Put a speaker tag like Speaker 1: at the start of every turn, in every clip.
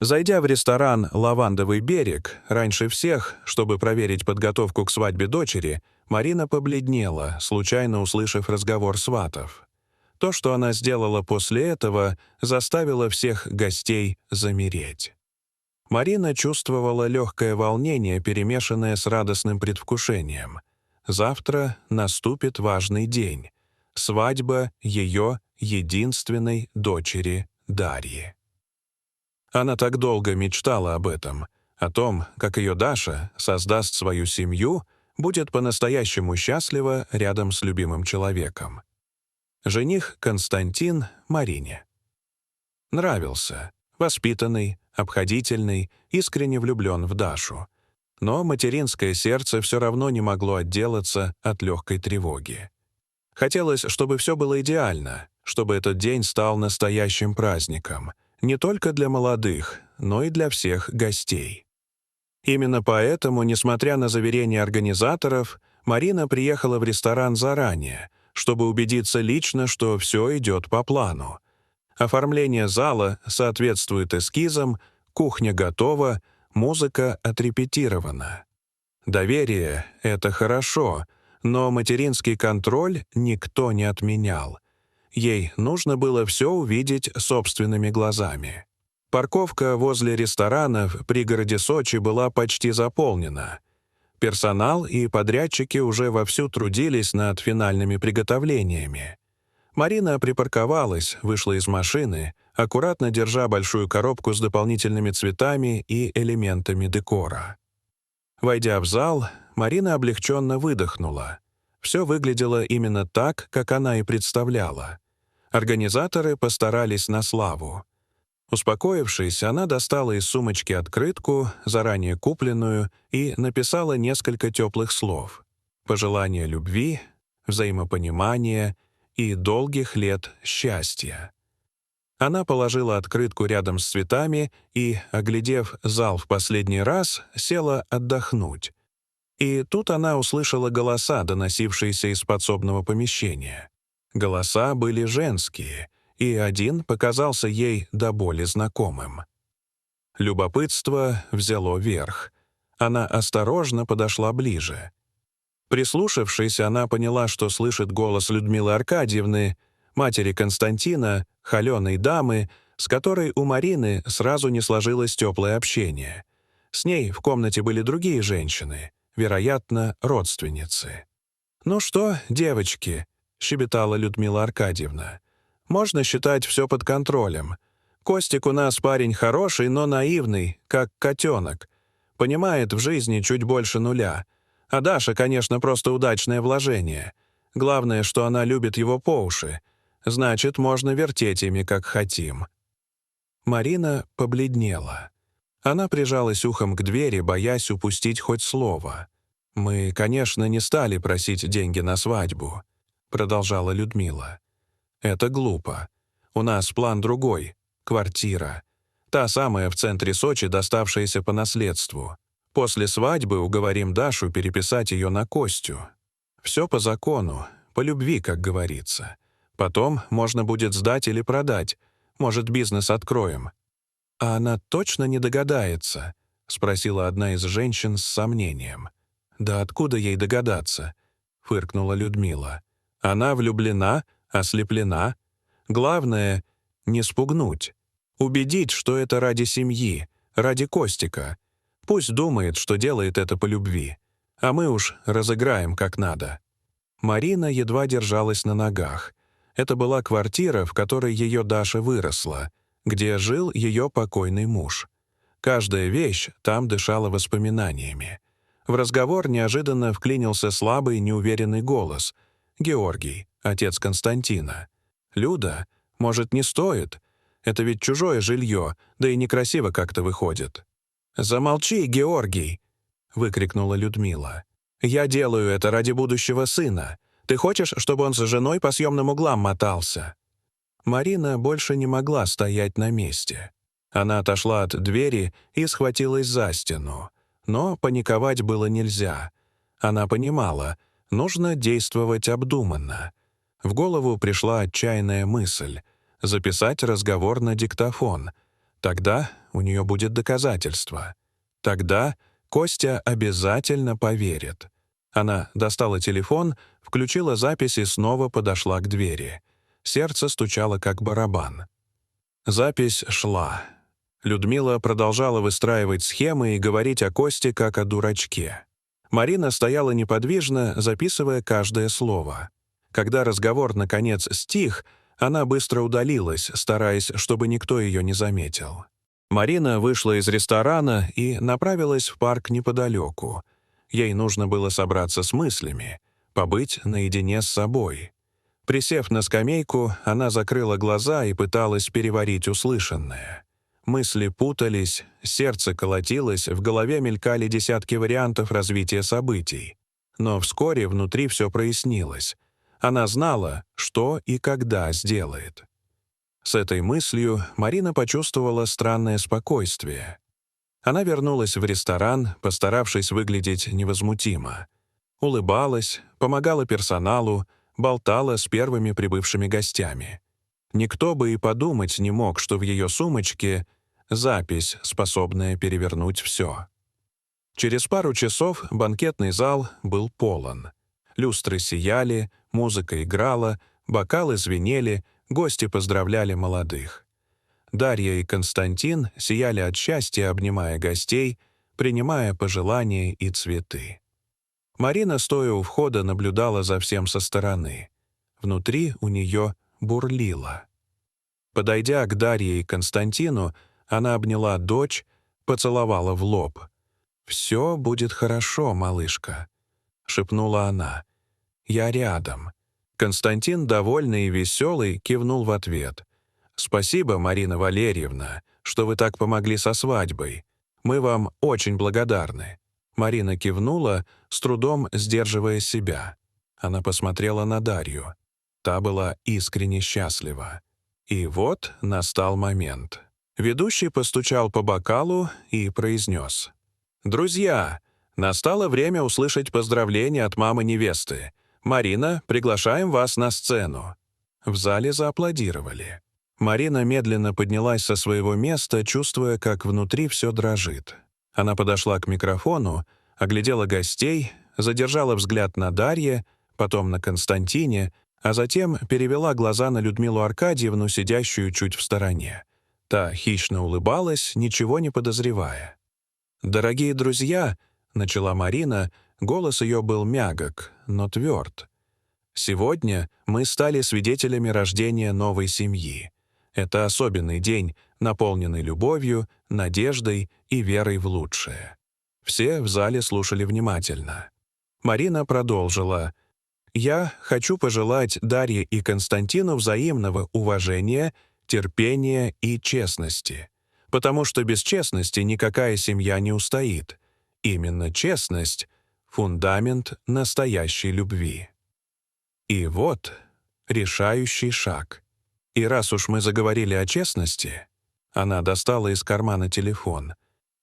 Speaker 1: Зайдя в ресторан «Лавандовый берег» раньше всех, чтобы проверить подготовку к свадьбе дочери, Марина побледнела, случайно услышав разговор сватов. То, что она сделала после этого, заставило всех гостей замереть. Марина чувствовала легкое волнение, перемешанное с радостным предвкушением. Завтра наступит важный день — свадьба ее единственной дочери Дарьи. Она так долго мечтала об этом, о том, как ее Даша создаст свою семью, будет по-настоящему счастлива рядом с любимым человеком. Жених Константин Марине. Нравился, воспитанный, обходительный, искренне влюблен в Дашу. Но материнское сердце все равно не могло отделаться от легкой тревоги. Хотелось, чтобы все было идеально, чтобы этот день стал настоящим праздником, не только для молодых, но и для всех гостей. Именно поэтому, несмотря на заверения организаторов, Марина приехала в ресторан заранее, чтобы убедиться лично, что все идет по плану. Оформление зала соответствует эскизам, кухня готова, музыка отрепетирована. Доверие — это хорошо, но материнский контроль никто не отменял. Ей нужно было все увидеть собственными глазами. Парковка возле ресторана в пригороде Сочи была почти заполнена. Персонал и подрядчики уже вовсю трудились над финальными приготовлениями. Марина припарковалась, вышла из машины, аккуратно держа большую коробку с дополнительными цветами и элементами декора. Войдя в зал, Марина облегченно выдохнула. Все выглядело именно так, как она и представляла. Организаторы постарались на славу. Успокоившись, она достала из сумочки открытку, заранее купленную, и написала несколько теплых слов. Пожелания любви, взаимопонимания и долгих лет счастья. Она положила открытку рядом с цветами и, оглядев зал в последний раз, села отдохнуть. И тут она услышала голоса, доносившиеся из подсобного помещения. Голоса были женские, и один показался ей до боли знакомым. Любопытство взяло верх. Она осторожно подошла ближе. Прислушавшись, она поняла, что слышит голос Людмилы Аркадьевны, матери Константина, холеной дамы, с которой у Марины сразу не сложилось теплое общение. С ней в комнате были другие женщины, вероятно, родственницы. «Ну что, девочки», — щебетала Людмила Аркадьевна, — «можно считать все под контролем. Костик у нас парень хороший, но наивный, как котенок. Понимает в жизни чуть больше нуля. А Даша, конечно, просто удачное вложение. Главное, что она любит его по уши. Значит, можно вертеть ими, как хотим». Марина побледнела. Она прижалась ухом к двери, боясь упустить хоть слово. «Мы, конечно, не стали просить деньги на свадьбу», — продолжала Людмила. «Это глупо. У нас план другой — квартира. Та самая в центре Сочи, доставшаяся по наследству. После свадьбы уговорим Дашу переписать ее на Костю. Все по закону, по любви, как говорится. Потом можно будет сдать или продать. Может, бизнес откроем». «А она точно не догадается?» — спросила одна из женщин с сомнением. «Да откуда ей догадаться?» — фыркнула Людмила. «Она влюблена, ослеплена. Главное — не спугнуть. Убедить, что это ради семьи, ради Костика. Пусть думает, что делает это по любви. А мы уж разыграем как надо». Марина едва держалась на ногах. Это была квартира, в которой ее Даша выросла, где жил ее покойный муж. Каждая вещь там дышала воспоминаниями. В разговор неожиданно вклинился слабый, неуверенный голос. «Георгий, отец Константина. Люда, может, не стоит? Это ведь чужое жилье, да и некрасиво как-то выходит». «Замолчи, Георгий!» — выкрикнула Людмила. «Я делаю это ради будущего сына. Ты хочешь, чтобы он с женой по съемным углам мотался?» Марина больше не могла стоять на месте. Она отошла от двери и схватилась за стену. Но паниковать было нельзя. Она понимала, нужно действовать обдуманно. В голову пришла отчаянная мысль — записать разговор на диктофон. Тогда у нее будет доказательство. Тогда Костя обязательно поверит. Она достала телефон, включила запись и снова подошла к двери. Сердце стучало, как барабан. Запись шла. Людмила продолжала выстраивать схемы и говорить о Косте как о дурачке. Марина стояла неподвижно, записывая каждое слово. Когда разговор, наконец, стих, она быстро удалилась, стараясь, чтобы никто ее не заметил. Марина вышла из ресторана и направилась в парк неподалеку. Ей нужно было собраться с мыслями, побыть наедине с собой. Присев на скамейку, она закрыла глаза и пыталась переварить услышанное. Мысли путались, сердце колотилось, в голове мелькали десятки вариантов развития событий. Но вскоре внутри все прояснилось. Она знала, что и когда сделает. С этой мыслью Марина почувствовала странное спокойствие. Она вернулась в ресторан, постаравшись выглядеть невозмутимо. Улыбалась, помогала персоналу, болтала с первыми прибывшими гостями. Никто бы и подумать не мог, что в ее сумочке запись, способная перевернуть все. Через пару часов банкетный зал был полон. Люстры сияли, музыка играла, бокалы звенели, гости поздравляли молодых. Дарья и Константин сияли от счастья, обнимая гостей, принимая пожелания и цветы. Марина, стоя у входа, наблюдала за всем со стороны. Внутри у нее бурлило. Подойдя к Дарье и Константину, она обняла дочь, поцеловала в лоб. «Все будет хорошо, малышка», — шепнула она. «Я рядом». Константин, довольный и веселый, кивнул в ответ. «Спасибо, Марина Валерьевна, что вы так помогли со свадьбой. Мы вам очень благодарны». Марина кивнула, с трудом сдерживая себя. Она посмотрела на Дарью. Та была искренне счастлива. И вот настал момент. Ведущий постучал по бокалу и произнес: «Друзья, настало время услышать поздравления от мамы невесты. Марина, приглашаем вас на сцену». В зале зааплодировали. Марина медленно поднялась со своего места, чувствуя, как внутри все дрожит. Она подошла к микрофону, оглядела гостей, задержала взгляд на Дарье, потом на Константине, а затем перевела глаза на Людмилу Аркадьевну, сидящую чуть в стороне. Та хищно улыбалась, ничего не подозревая. «Дорогие друзья», — начала Марина, голос ее был мягок, но тверд. «Сегодня мы стали свидетелями рождения новой семьи. Это особенный день, наполненный любовью, надеждой и верой в лучшее». Все в зале слушали внимательно. Марина продолжила: «Я хочу пожелать Дарье и Константину взаимного уважения, терпения и честности. Потому что без честности никакая семья не устоит. Именно честность — фундамент настоящей любви». И вот решающий шаг. И раз уж мы заговорили о честности, она достала из кармана телефон.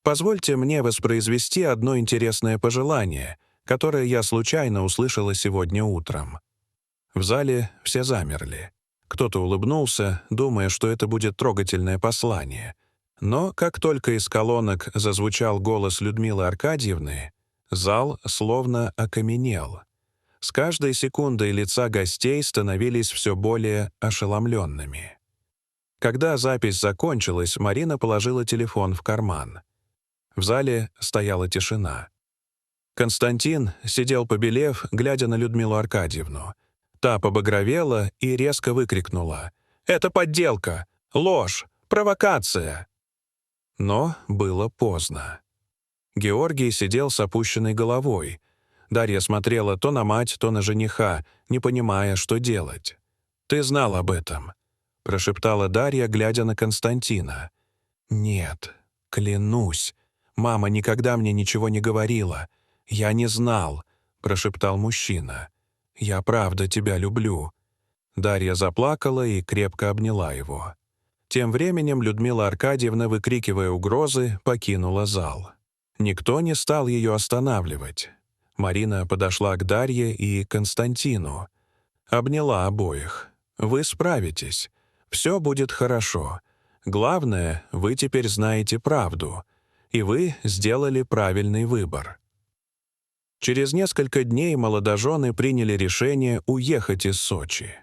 Speaker 1: «Позвольте мне воспроизвести одно интересное пожелание, которое я случайно услышала сегодня утром». В зале все замерли. Кто-то улыбнулся, думая, что это будет трогательное послание. Но как только из колонок зазвучал голос Людмилы Аркадьевны, зал словно окаменел. С каждой секундой лица гостей становились все более ошеломленными. Когда запись закончилась, Марина положила телефон в карман. В зале стояла тишина. Константин сидел побелев, глядя на Людмилу Аркадьевну. Та побагровела и резко выкрикнула: «Это подделка! Ложь! Провокация!» Но было поздно. Георгий сидел с опущенной головой. Дарья смотрела то на мать, то на жениха, не понимая, что делать. «Ты знал об этом», — прошептала Дарья, глядя на Константина. «Нет, клянусь, мама никогда мне ничего не говорила. Я не знал», — прошептал мужчина. «Я правда тебя люблю». Дарья заплакала и крепко обняла его. Тем временем Людмила Аркадьевна, выкрикивая угрозы, покинула зал. Никто не стал ее останавливать. Марина подошла к Дарье и Константину. Обняла обоих. «Вы справитесь. Все будет хорошо. Главное, вы теперь знаете правду, и вы сделали правильный выбор». Через несколько дней молодожены приняли решение уехать из Сочи.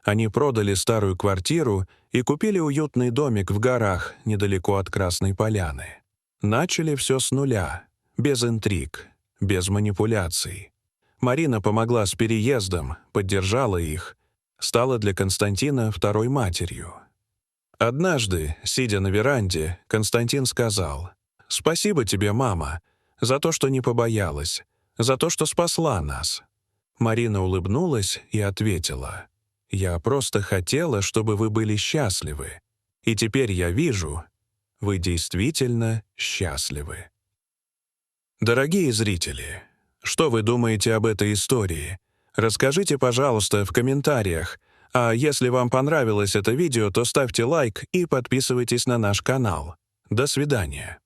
Speaker 1: Они продали старую квартиру и купили уютный домик в горах недалеко от Красной Поляны. Начали все с нуля, без интриг, без манипуляций. Марина помогла с переездом, поддержала их, стала для Константина второй матерью. Однажды, сидя на веранде, Константин сказал: «Спасибо тебе, мама, за то, что не побоялась, за то, что спасла нас». Марина улыбнулась и ответила: «Я просто хотела, чтобы вы были счастливы. И теперь я вижу, вы действительно счастливы». Дорогие зрители, что вы думаете об этой истории? Расскажите, пожалуйста, в комментариях. А если вам понравилось это видео, то ставьте лайк и подписывайтесь на наш канал. До свидания.